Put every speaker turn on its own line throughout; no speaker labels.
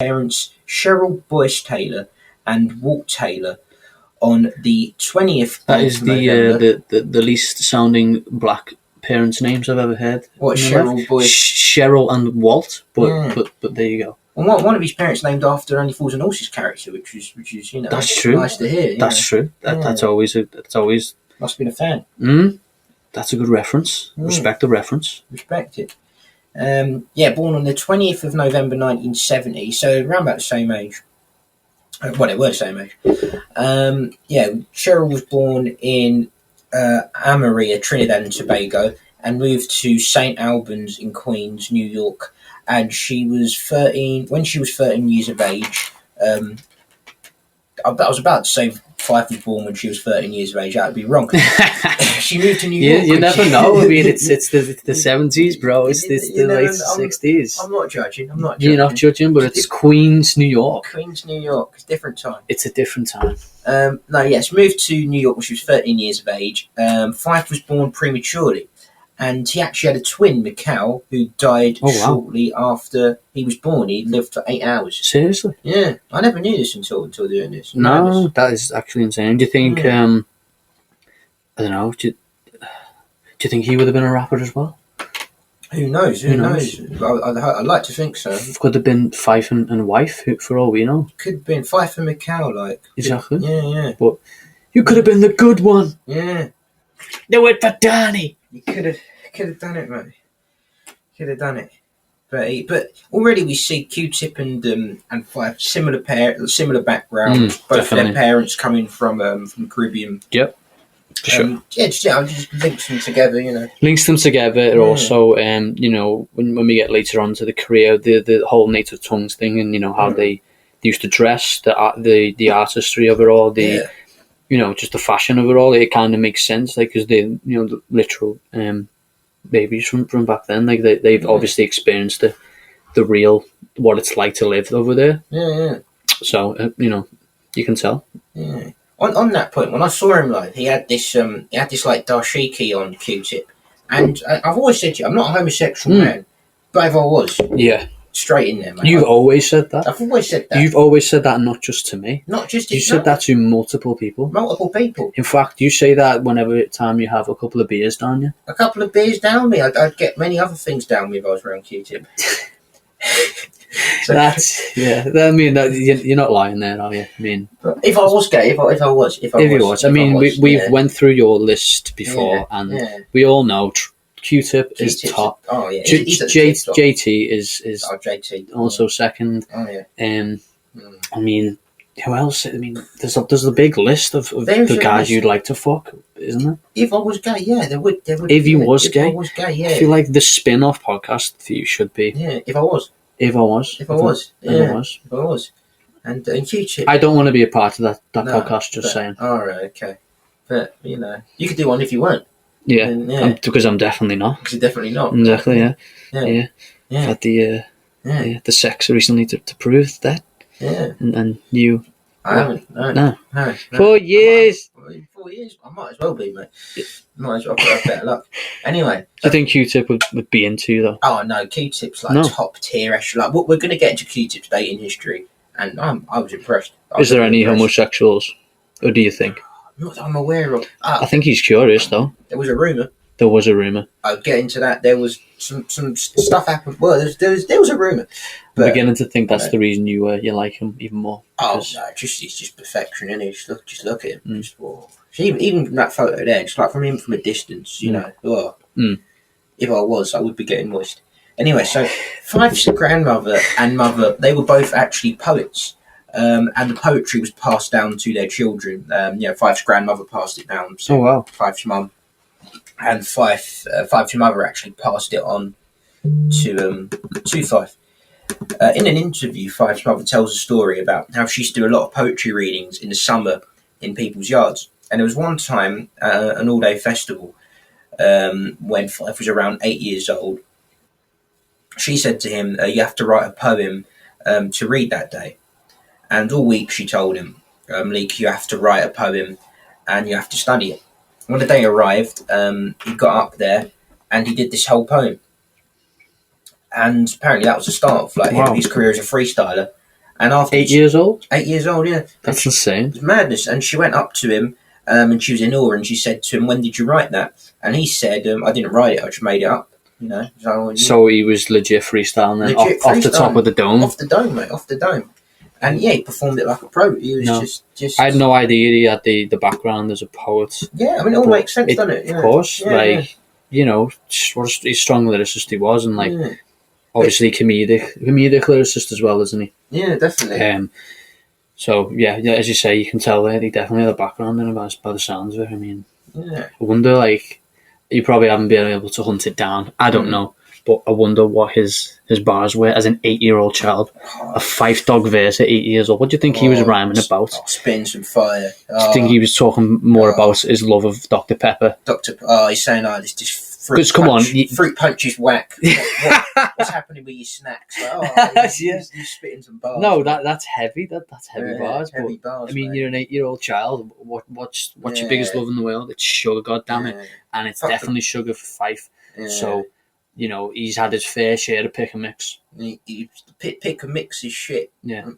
parents Cheryl Boyce Taylor and Walt Taylor on the 20th
That
of
is
November.
the least sounding black parents' names I've ever heard.
What, Cheryl Boyce?
Cheryl and Walt, but
Yeah.
but there you go.
Well, one of his parents named after Only Fools and Horses character, which is
That's true.
nice to hear.
That's true. That's always
Must have been a fan.
That's a good reference. Respect the reference.
Respect it. Born on the 20th of November 1970, so around about the same age. Well, they were the same age. Cheryl was born in Amaria, Trinidad and Tobago, and moved to St. Albans in Queens, New York. And she was 13 when she was 13 years of age. I was about to say Fife was born when she was 13 years of age. That would be wrong. She moved to New York.
You never know. I mean, it's the 70s, bro. It's the late 60s.
I'm not judging.
You're not judging, but it's Queens, New York.
Queens, New York. It's a different time.
It's a different time.
She moved to New York when she was 13 years of age. Fife was born prematurely. And he actually had a twin, Mikhail, who died shortly after he was born. He lived for 8 hours.
Seriously?
Yeah. I never knew this until doing this.
No, that is actually insane. Do you think, I don't know, do you think he would have been a rapper as well?
Who knows? Who knows? I'd like to think so.
Could have been Fife and Wife, for all we know.
Could have been Fife and Mikhail, like.
Exactly.
Yeah.
But you could have been the good one.
Yeah.
Do it for Danny.
You could have done it, mate. Could have done it. But already we see Q-Tip and Fife similar backgrounds. Both
definitely.
Their parents coming from the Caribbean.
Yep. For sure.
Just links them together, you know.
Links them together. It also, when we get later on to the career, the whole native tongues thing, and how they used to dress, the artistry of it all, just the fashion of it all, it kind of makes sense, like, because they, the literal babies from back then, like they've obviously experienced the real what it's like to live over there.
Yeah.
So you can tell.
Yeah. On that point, when I saw him live, he had this like dashiki on Q-Tip, and I've always said to you, I'm not a homosexual man, but if I was, straight in there, mate.
You've always said that.
I've always said that.
You've always said that, not just to me.
Not just
you said that to multiple people.
Multiple people.
In fact, you say that whenever time you have a couple of beers down you.
A couple of beers down me. I'd get many other things down me if I was around Q-Tip.
So, I mean, you're not lying there, are you? I mean,
if I was gay, if I was.
I mean, we've went through your list before, and we all know Q-Tip is top.
Oh yeah,
JT is
JT
also second.
Oh yeah.
I mean, who else? I mean, there's a big list of the guys you'd like to fuck, isn't there?
If I was gay, there would.
If you was gay,
I was gay,
I feel like the spin-off podcast for you should be.
Yeah, if I was. And Q-Tip.
I don't want to be a part of that podcast. Just saying.
All right, okay. But you could do one if you weren't.
Yeah. Because I'm definitely not.
Because you're definitely not.
Exactly. Yeah. I've had the sex recently to prove that.
Yeah.
And you.
I haven't. No.
4 years.
4 years. I might as well be, mate. Might as well have better luck. Anyway.
Do you think Q-Tip would be into you, though?
Oh, no. Q-Tip's like top tier. Like, we're going to get into Q-Tip's dating history, and I was impressed.
Is there any homosexuals, or do you think?
Not that I'm aware of.
I think he's curious, though.
There was a rumour.
I'll
get into that. There was some stuff happened. Well, there was a rumour.
I'm beginning to think that's the reason you like him even more.
Oh no, it's just perfection, isn't it? Just look at him. Even that photo there, just like from him from a distance, If I was, I would be getting moist. Anyway, so Fife's grandmother and mother, they were both actually poets. And the poetry was passed down to their children. Fife's grandmother passed it down to Fife's mum. And Fife's mother actually passed it on to Fife. In an interview, Fife's mother tells a story about how she used to do a lot of poetry readings in the summer in people's yards. And there was one time, an all-day festival, when Fife was around 8 years old. She said to him, you have to write a poem to read that day. And all week she told him, Leek, you have to write a poem and you have to study it. When the day arrived, he got up there and he did this whole poem. And apparently that was the start of his career as a freestyler. And after
8 years old?
8 years old, yeah.
That's insane.
It's madness. And she went up to him, and she was in awe, and she said to him, "When did you write that?" And he said, "I didn't write it. I just made it up." You know.
So he was legit freestyling then, off the top of the dome.
Off the dome, mate. Off the dome. And yeah, he performed it like a pro. He was just.
I had no idea he had the background as a poet.
Yeah, I mean, it all makes sense, doesn't it?
Of course, you know, what a strong lyricist he was, and obviously comedic lyricist as well, isn't he?
Yeah, definitely.
So yeah, as you say, you can tell that he definitely had a background in it by the sounds of it. I mean,
I
wonder you probably haven't been able to hunt it down. I don't know. But I wonder what his bars were as an 8-year-old child. A Fife Dog verse at 8 years old. What do you think he was rhyming about?
Spitting some fire.
Do you think he was talking more about his love of Dr. Pepper?
He's saying, this just fruit punch is whack. What's happening with your snacks? You're spitting some bars.
No, that's heavy. That's heavy bars.
Heavy bars.
I mean, you're an 8-year-old child. What's your biggest love in the world? It's sugar, goddammit. And it's definitely sugar for Fife. Yeah. So, you know, he's had his fair share of pick and mix.
Pick and mix is shit.
Yeah.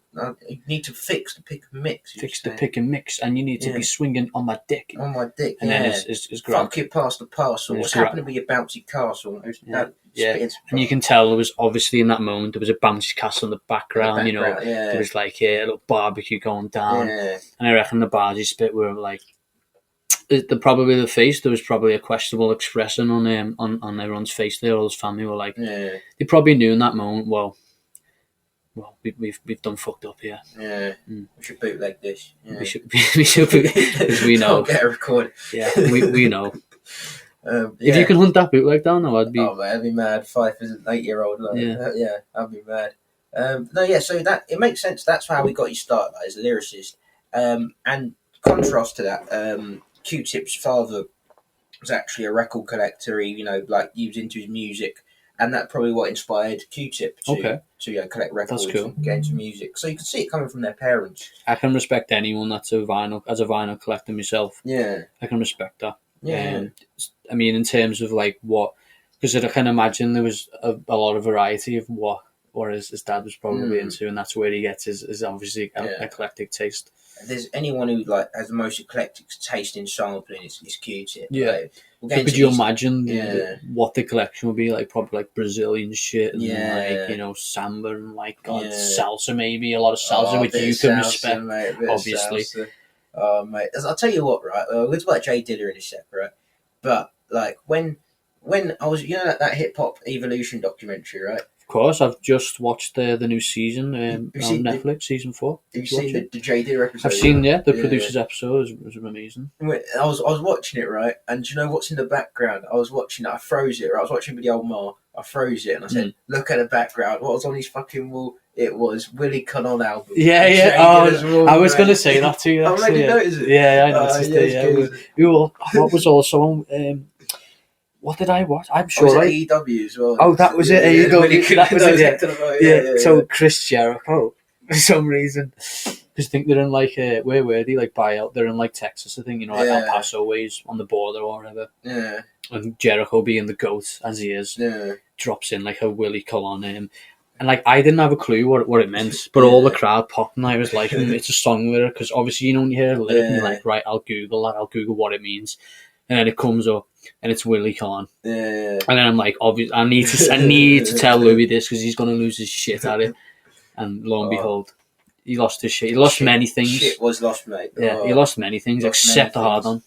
You need to fix the pick and mix.
Fix the pick and mix, and you need to be swinging on my dick.
On my dick,
and then it's grand.
Fuck it past the parcel. What's happening with your bouncy castle?
And you can tell there was obviously in that moment there was a bouncy castle in the background. You know, there was like a little barbecue going down, and I reckon the bars he spit were like. The face, there was probably a questionable expression on everyone's face there. All his family were like, they probably knew in that moment. Well, we've done fucked up here.
Yeah, we should bootleg this. Yeah.
We should because we know.
Get a record.
Yeah, we know. If you can hunt that bootleg down, though, I'd be.
Oh man, I'd be mad. Fife is an 8-year-old. I'd be mad. So that it makes sense. That's how we got you started as a lyricist. And contrast to that, Q-Tip's father was actually a record collector. He, he was into his music, and that's probably what inspired Q-Tip to collect records and get into music. So you can see it coming from their parents.
I can respect anyone that's a vinyl collector myself.
Yeah,
I can respect that.
Yeah,
I mean, in terms of because I can imagine there was a lot of variety of what his dad was probably into, and that's where he gets his obviously eclectic taste.
If there's anyone who has the most eclectic taste in sampling, it's Q-Tip.
Yeah. Could you imagine what the collection would be like? Probably like Brazilian shit and samba and salsa, maybe a lot of salsa, which you can respect, mate, obviously.
Oh mate, I'll tell you what, right? We'll talk about Jay Dilla in a sec, right? But when I was, that hip hop evolution documentary, right?
Of course, I've just watched the new season on Netflix, season 4.
Have you seen the Jay Dilla episode?
I've seen, the producer's episode was amazing.
I was watching it, right? And do you know what's in the background? I was watching it, I froze it, right? I was watching with the old Ma, I froze it, and I said, look at the background. What was on his fucking wall? It was Willie Colon album.
Yeah. I was going to say that to you.
I'm glad you noticed it.
Yeah, I noticed it. What was also on... what did I watch? I'm sure.
AEW as well.
Oh, that was it. AEW. That was it. Yeah. So Chris Jericho, for some reason, because I think they're in where were they? Buyout. They're in Texas, I think. El Paso ways on the border or whatever.
Yeah.
And Jericho being the GOAT as he is, drops in a Willie Colon and I didn't have a clue what it meant, but all the crowd popped, and I was like, it's a song lyric, because obviously when you hear a lyric, and you're like, right, I'll Google what it means, and then it comes up, and it's Willie Colon.
Yeah.
And then I'm like, obviously, I need to tell Louis this, because he's going to lose his shit at it, and lo and behold, he lost his shit. He lost many things.
Shit was lost, mate.
Yeah, he lost many things, except the hard on.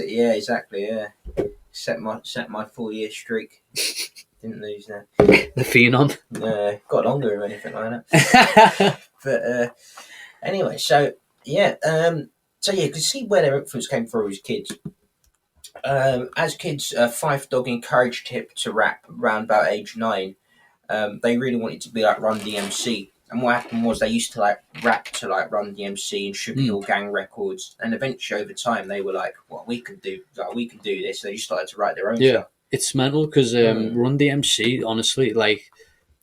Yeah, exactly, yeah. Set my 4-year streak. Didn't lose now.
The Phenom.
No, got longer or anything like that. But anyway, so you can see where their influence came through as kids. As kids, Fife Dog encouraged Tip to rap around about age 9. They really wanted to be like Run DMC. And what happened was they used to rap to Run DMC and Sugar Hill Gang records. And eventually over time they were like, well, we can do this. So they just started to write their own stuff.
It's mental because Run DMC, honestly,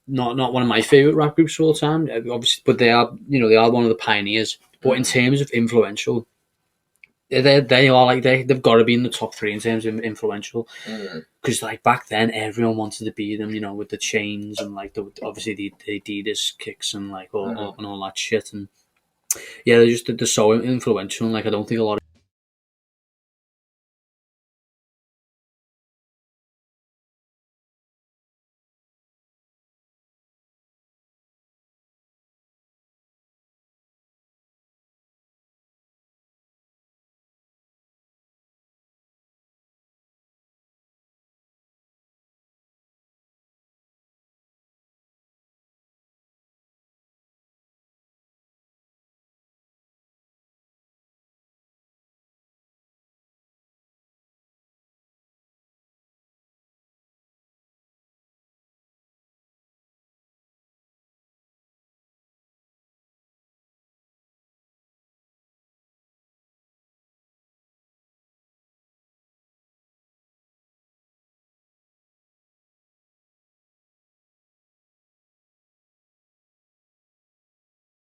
not one of my favourite rap groups of all time, obviously, but they are one of the pioneers. But in terms of influential, they are like they've got to be in the top 3 in terms of influential. Because like back then, everyone wanted to be them, you know, with the chains and like obviously the Adidas kicks and like all that shit. And yeah, they're so influential. And like I don't think a lot of